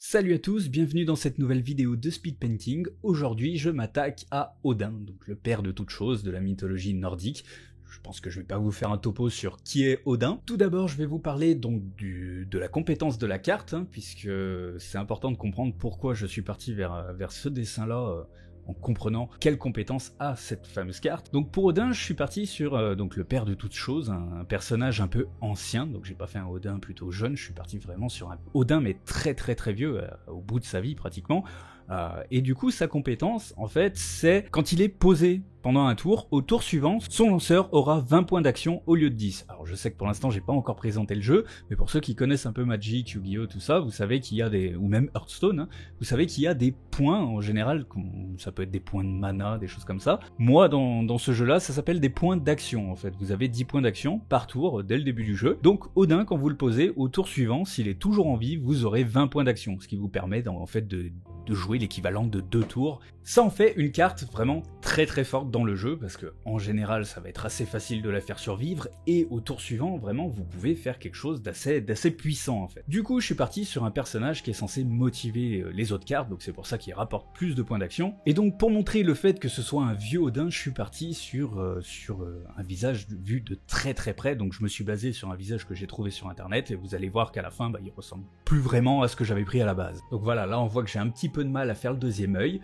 Salut à tous, bienvenue dans cette nouvelle vidéo de speed painting. Aujourd'hui je m'attaque à Odin, donc le père de toutes choses de la mythologie nordique. Je pense que je vais pas vous faire un topo sur qui est Odin. Tout d'abord je vais vous parler donc de la compétence de la carte, puisque c'est important de comprendre pourquoi je suis parti vers ce dessin là. En comprenant quelle compétence a cette fameuse carte. Donc pour Odin, je suis parti sur donc le père de toutes choses, un personnage un peu ancien, donc j'ai pas fait un Odin plutôt jeune, je suis parti vraiment sur un Odin mais très vieux, au bout de sa vie pratiquement. Et du coup sa compétence en fait c'est quand il est posé pendant un tour, au tour suivant, son lanceur aura 20 points d'action au lieu de 10. Alors je sais que pour l'instant j'ai pas encore présenté le jeu, mais pour ceux qui connaissent un peu Magic, Yu-Gi-Oh, tout ça, vous savez qu'il y a des, ou même Hearthstone, vous savez qu'il y a des points en général, ça peut être des points de mana, des choses comme ça. Moi dans ce jeu là, ça s'appelle des points d'action en fait. Vous avez 10 points d'action par tour dès le début du jeu. Donc Odin, quand vous le posez, au tour suivant, s'il est toujours en vie, vous aurez 20 points d'action, ce qui vous permet en fait de jouer l'équivalent de 2 tours. Ça en fait une carte vraiment très forte dans le jeu, parce que en général ça va être assez facile de la faire survivre, et au tour suivant vraiment vous pouvez faire quelque chose d'assez puissant en fait. Du coup je suis parti sur un personnage qui est censé motiver les autres cartes, donc c'est pour ça qu'il rapporte plus de points d'action, et donc pour montrer le fait que ce soit un vieux Odin, je suis parti sur un visage vu de très près, donc je me suis basé sur un visage que j'ai trouvé sur internet, et vous allez voir qu'à la fin il ressemble plus vraiment à ce que j'avais pris à la base. Donc voilà, là on voit que j'ai un petit peu de mal à faire le deuxième œil.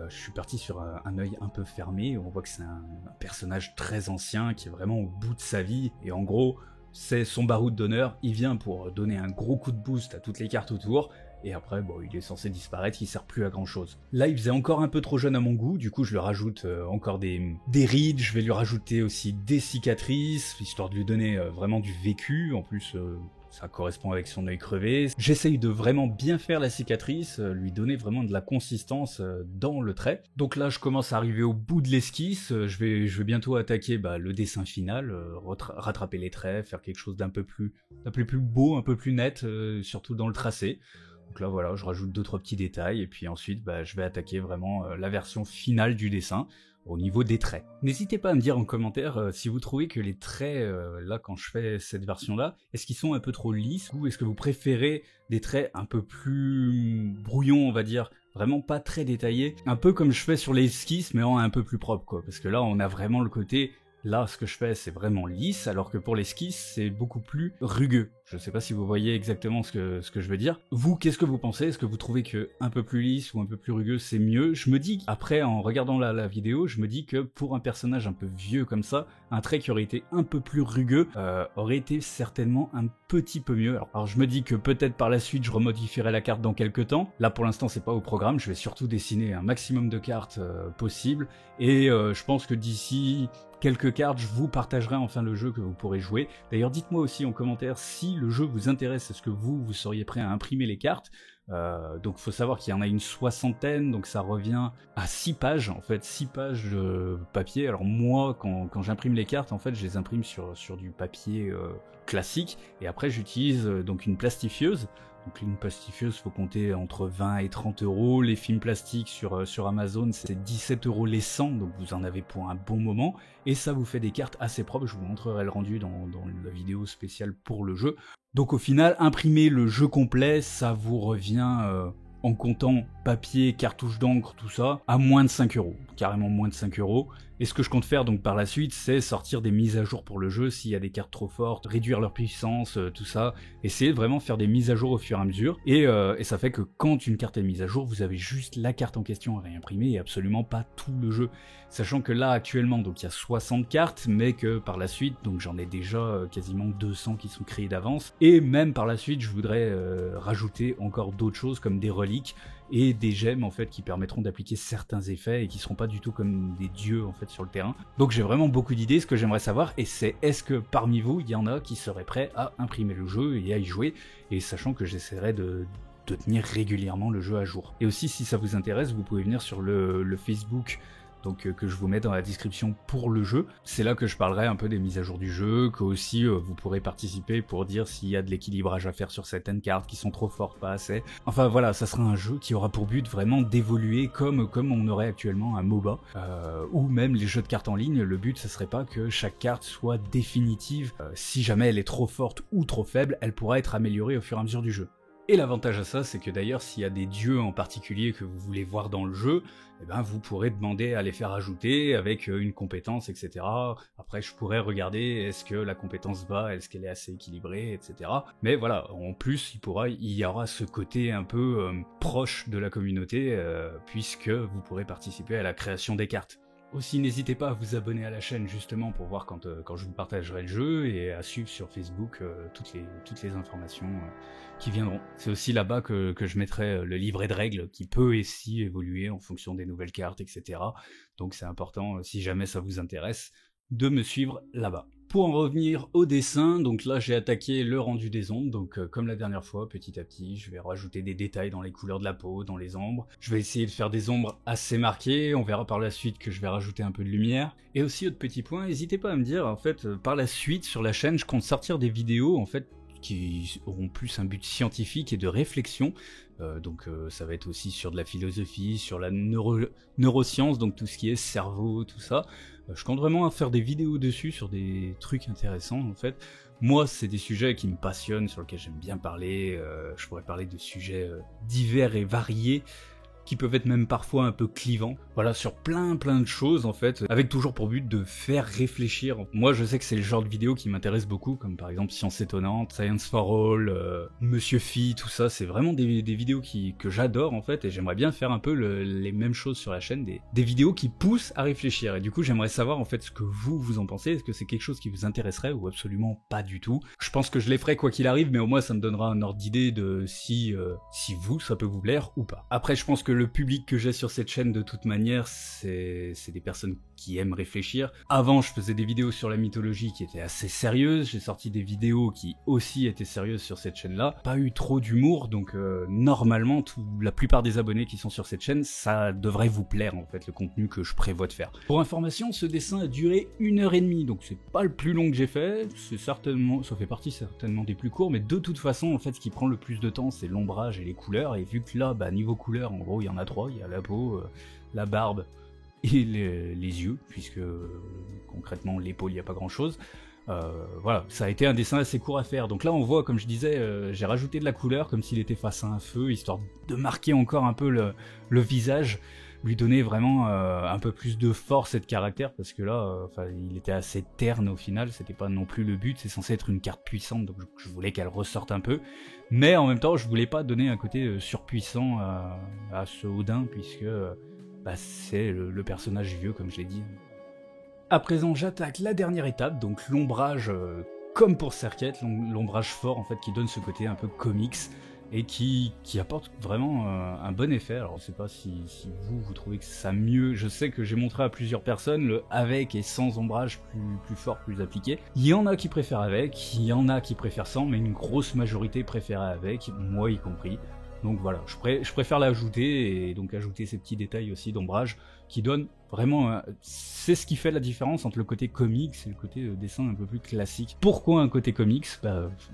Je suis parti sur un œil un peu fermé, on voit que c'est un personnage très ancien qui est vraiment au bout de sa vie, et en gros c'est son baroud d'honneur, il vient pour donner un gros coup de boost à toutes les cartes autour, et après bon il est censé disparaître, il sert plus à grand chose. Là il faisait encore un peu trop jeune à mon goût, du coup je lui rajoute encore des rides, je vais lui rajouter aussi des cicatrices, histoire de lui donner vraiment du vécu, en plus ça correspond avec son œil crevé. J'essaye de vraiment bien faire la cicatrice, lui donner vraiment de la consistance dans le trait. Donc là je commence à arriver au bout de l'esquisse, je vais bientôt attaquer le dessin final, rattraper les traits, faire quelque chose d'un peu plus beau, un peu plus net, surtout dans le tracé. Donc là voilà, je rajoute 2-3 petits détails, et puis ensuite je vais attaquer vraiment la version finale du dessin, au niveau des traits. N'hésitez pas à me dire en commentaire si vous trouvez que les traits, là quand je fais cette version-là, est-ce qu'ils sont un peu trop lisses, ou est-ce que vous préférez des traits un peu plus brouillons, on va dire, vraiment pas très détaillés, un peu comme je fais sur les esquisses, mais en un peu plus propre quoi, parce que là on a vraiment le côté... Là, ce que je fais, c'est vraiment lisse, alors que pour l'esquisse, c'est beaucoup plus rugueux. Je sais pas si vous voyez exactement ce que je veux dire. Vous, qu'est-ce que vous pensez? Est-ce que vous trouvez que un peu plus lisse ou un peu plus rugueux, c'est mieux? Je me dis, après, en regardant la vidéo, je me dis que pour un personnage un peu vieux comme ça, un trait qui aurait été un peu plus rugueux aurait été certainement un petit peu mieux. Alors je me dis que peut-être par la suite, je remodifierai la carte dans quelques temps. Là, pour l'instant, c'est pas au programme. Je vais surtout dessiner un maximum de cartes possible. Et je pense que d'ici quelques cartes, je vous partagerai enfin le jeu que vous pourrez jouer. D'ailleurs, dites-moi aussi en commentaire si le jeu vous intéresse, est-ce que vous seriez prêt à imprimer les cartes. Donc faut savoir qu'il y en a une 60aine, donc ça revient à 6 pages, en fait 6 pages de papier. Alors moi, quand j'imprime les cartes, en fait je les imprime sur du papier classique, et après j'utilise donc une plastifieuse. Donc une plastifieuse, faut compter entre 20 et 30 euros. Les films plastiques sur Amazon, c'est 17 euros les 100, donc vous en avez pour un bon moment. Et ça vous fait des cartes assez propres, je vous montrerai le rendu dans la vidéo spéciale pour le jeu. Donc au final, imprimer le jeu complet, ça vous revient, en comptant papier, cartouche d'encre, tout ça, à moins de 5 euros. Carrément moins de 5 euros. Et ce que je compte faire donc par la suite, c'est sortir des mises à jour pour le jeu, s'il y a des cartes trop fortes, réduire leur puissance, tout ça, essayer de vraiment faire des mises à jour au fur et à mesure, et ça fait que quand une carte est mise à jour, vous avez juste la carte en question à réimprimer, et absolument pas tout le jeu. Sachant que là actuellement, donc il y a 60 cartes, mais que par la suite, donc j'en ai déjà quasiment 200 qui sont créées d'avance, et même par la suite, je voudrais rajouter encore d'autres choses comme des reliques, et des gemmes en fait qui permettront d'appliquer certains effets et qui seront pas du tout comme des dieux en fait sur le terrain. Donc j'ai vraiment beaucoup d'idées. Ce que j'aimerais savoir, et c'est est-ce que parmi vous il y en a qui seraient prêts à imprimer le jeu et à y jouer, et sachant que j'essaierai de tenir régulièrement le jeu à jour. Et aussi si ça vous intéresse, vous pouvez venir sur le Facebook, donc que je vous mets dans la description pour le jeu. C'est là que je parlerai un peu des mises à jour du jeu, que aussi vous pourrez participer pour dire s'il y a de l'équilibrage à faire sur certaines cartes qui sont trop fortes, pas assez. Enfin voilà, ça sera un jeu qui aura pour but vraiment d'évoluer comme on aurait actuellement un MOBA, ou même les jeux de cartes en ligne. Le but, ça serait pas que chaque carte soit définitive. Si jamais elle est trop forte ou trop faible, elle pourra être améliorée au fur et à mesure du jeu. Et l'avantage à ça, c'est que d'ailleurs, s'il y a des dieux en particulier que vous voulez voir dans le jeu, eh ben, vous pourrez demander à les faire ajouter avec une compétence, etc. Après, je pourrais regarder est-ce que la compétence va, est-ce qu'elle est assez équilibrée, etc. Mais voilà, en plus, il y aura ce côté un peu proche de la communauté, puisque vous pourrez participer à la création des cartes. Aussi, n'hésitez pas à vous abonner à la chaîne justement pour voir quand je vous partagerai le jeu et à suivre sur Facebook toutes les informations qui viendront. C'est aussi là-bas que je mettrai le livret de règles qui peut aussi évoluer en fonction des nouvelles cartes, etc. Donc c'est important, si jamais ça vous intéresse, de me suivre là-bas. Pour en revenir au dessin, donc là j'ai attaqué le rendu des ombres, donc comme la dernière fois, petit à petit, je vais rajouter des détails dans les couleurs de la peau, dans les ombres. Je vais essayer de faire des ombres assez marquées, on verra par la suite que je vais rajouter un peu de lumière. Et aussi, autre petit point, n'hésitez pas à me dire, en fait, par la suite, sur la chaîne, je compte sortir des vidéos, en fait, qui auront plus un but scientifique et de réflexion, donc ça va être aussi sur de la philosophie, sur la neuroscience, donc tout ce qui est cerveau, tout ça. Je compte vraiment faire des vidéos dessus, sur des trucs intéressants en fait. Moi, c'est des sujets qui me passionnent, sur lesquels j'aime bien parler, je pourrais parler de sujets divers et variés, qui peuvent être même parfois un peu clivants. Voilà, sur plein de choses en fait, avec toujours pour but de faire réfléchir. Moi je sais que c'est le genre de vidéo qui m'intéresse beaucoup, comme par exemple Science Étonnante, Science for All, Monsieur Phi, tout ça, c'est vraiment des vidéos que j'adore en fait, et j'aimerais bien faire un peu les mêmes choses sur la chaîne, des vidéos qui poussent à réfléchir, et du coup j'aimerais savoir en fait ce que vous en pensez, est-ce que c'est quelque chose qui vous intéresserait ou absolument pas du tout. Je pense que je les ferai quoi qu'il arrive, mais au moins ça me donnera un ordre d'idée de si vous, ça peut vous plaire ou pas. Après je pense que le public que j'ai sur cette chaîne de toute manière, c'est des personnes qui aiment réfléchir. Avant, je faisais des vidéos sur la mythologie qui étaient assez sérieuses, j'ai sorti des vidéos qui aussi étaient sérieuses sur cette chaîne-là. Pas eu trop d'humour, donc normalement, la plupart des abonnés qui sont sur cette chaîne, ça devrait vous plaire en fait, le contenu que je prévois de faire. Pour information, ce dessin a duré 1h30, donc c'est pas le plus long que j'ai fait, ça fait partie certainement des plus courts, mais de toute façon, en fait, ce qui prend le plus de temps, c'est l'ombrage et les couleurs, et vu que là, niveau couleurs, en gros, il y en a 3, il y a la peau, la barbe et les yeux, puisque concrètement l'épaule il n'y a pas grand chose. Voilà, ça a été un dessin assez court à faire. Donc là on voit, comme je disais, j'ai rajouté de la couleur comme s'il était face à un feu, histoire de marquer encore un peu le visage, lui donner vraiment un peu plus de force et de caractère, parce que là il était assez terne au final, c'était pas non plus le but, c'est censé être une carte puissante, donc je voulais qu'elle ressorte un peu, mais en même temps je voulais pas donner un côté surpuissant à ce Odin, puisque c'est le personnage vieux comme je l'ai dit. À présent j'attaque la dernière étape, donc l'ombrage, comme pour Serket, l'ombrage fort en fait, qui donne ce côté un peu comics, et qui apporte vraiment un bon effet. Alors je sais pas si vous trouvez que ça mieux, je sais que j'ai montré à plusieurs personnes le avec et sans ombrage plus fort, plus appliqué. Il y en a qui préfèrent avec, il y en a qui préfèrent sans, mais une grosse majorité préférait avec, moi y compris. Donc voilà, je préfère l'ajouter, et donc ajouter ces petits détails aussi d'ombrage qui donnent vraiment... c'est ce qui fait la différence entre le côté comics et le côté dessin un peu plus classique. Pourquoi un côté comics?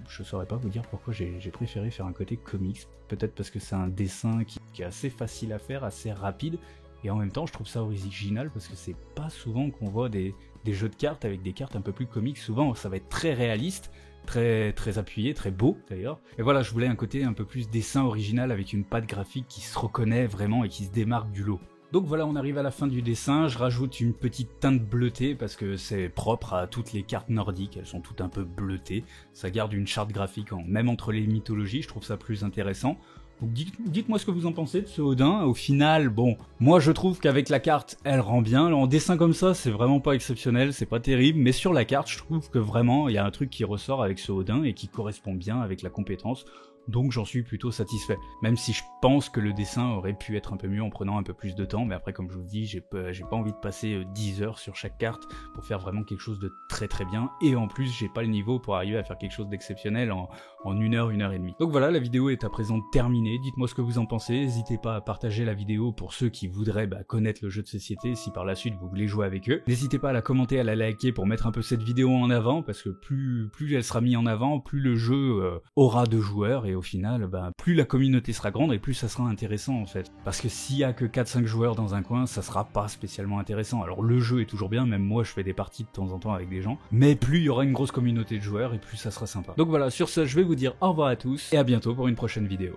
Je saurais pas vous dire pourquoi j'ai préféré faire un côté comics. Peut-être parce que c'est un dessin qui est assez facile à faire, assez rapide, et en même temps je trouve ça original parce que c'est pas souvent qu'on voit des jeux de cartes avec des cartes un peu plus comiques. Souvent ça va être très réaliste, très appuyé, très beau d'ailleurs. Et voilà, je voulais un côté un peu plus dessin original avec une patte graphique qui se reconnaît vraiment et qui se démarque du lot. Donc voilà, on arrive à la fin du dessin, je rajoute une petite teinte bleutée parce que c'est propre à toutes les cartes nordiques, elles sont toutes un peu bleutées, ça garde une charte graphique, même entre les mythologies, je trouve ça plus intéressant. Donc dites-moi ce que vous en pensez de ce Odin. Au final, bon, moi je trouve qu'avec la carte, elle rend bien. Alors, en dessin comme ça, c'est vraiment pas exceptionnel, c'est pas terrible, mais sur la carte, je trouve que vraiment, il y a un truc qui ressort avec ce Odin et qui correspond bien avec la compétence. Donc j'en suis plutôt satisfait, même si je pense que le dessin aurait pu être un peu mieux en prenant un peu plus de temps, mais après comme je vous dis, j'ai pas envie de passer 10 heures sur chaque carte pour faire vraiment quelque chose de très bien, et en plus j'ai pas le niveau pour arriver à faire quelque chose d'exceptionnel en 1 heure, 1h30. Donc voilà, la vidéo est à présent terminée, dites-moi ce que vous en pensez, n'hésitez pas à partager la vidéo pour ceux qui voudraient connaître le jeu de société, si par la suite vous voulez jouer avec eux. N'hésitez pas à la commenter, à la liker pour mettre un peu cette vidéo en avant, parce que plus elle sera mise en avant, plus le jeu aura de joueurs, et et au final, plus la communauté sera grande et plus ça sera intéressant en fait. Parce que s'il y a que 4-5 joueurs dans un coin, ça sera pas spécialement intéressant. Alors le jeu est toujours bien, même moi je fais des parties de temps en temps avec des gens, mais plus il y aura une grosse communauté de joueurs et plus ça sera sympa. Donc voilà, sur ce, je vais vous dire au revoir à tous et à bientôt pour une prochaine vidéo.